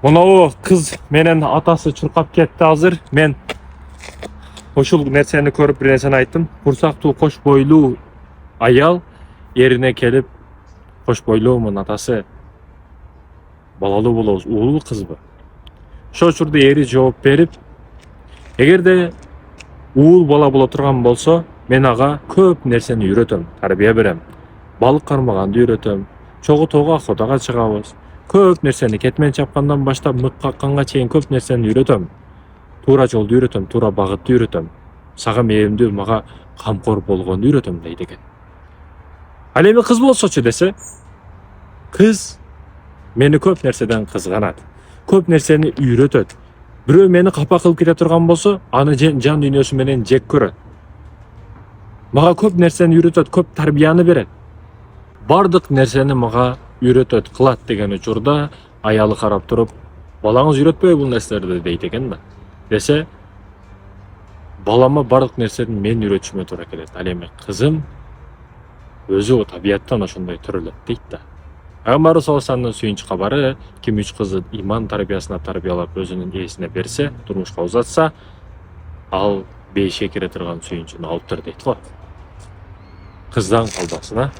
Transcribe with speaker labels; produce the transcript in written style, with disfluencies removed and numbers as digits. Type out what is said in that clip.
Speaker 1: Мынау кыз менен атасы чуркап кетти азыр. Мен ошол нерсени көрүп бир нерсени айттым. Курсактуу кош бойлуу аял эрине келип, кош бойлуумун атасы, балалуу болобуз, уулу кызбы? Ошол учурда эри жооп берип, эгерде уул бала боло турган болсо, мен ага көп нерсени үйрөтөм, тарбия берем. Балык кармаганды үйрөтөм, чогуу тоого охотага чыгабыз. Көп нерсени кетмен чапкандан баштап мык какканга чейин көп нерсени үйрөтөм. Туура жолду үйрөтөм, туура багытты үйрөтөм. Сага мээримдүү, мага камкор болгонду үйрөтөм дейт экен. Ал эми кыз болсочу десе, кыз мени көп нерседен кызганат. Көп нерсени үйрөтөт. Бирөө мени капа кылып кете турган болсо, аны жан дүйнөсү менен жек көрөт. Мага көп нерсени үйрөтөт, көп тарбияны берет. Бардык нерсени мага үйрөтөт, кылат деген учурда аялы карап туруп, балаңыз үйрөтпөйбү бул нерселерди дейт экен да. Десе, балама бардык нерсени мен үйрөтүшүмө туура келет. Ал эми кызым өзү табияттан ошондой төрөлөт дейт да. Пайгамбар саллаллаху сүйүнч кабары, ким 3 кызды иман тарбиясына тарбиялап өзүнүн ээсине берсе, турмушка узатса, ал бейишке кире турган сүйүнчүн алыптыр дейт го. Кыздан калбасын, а?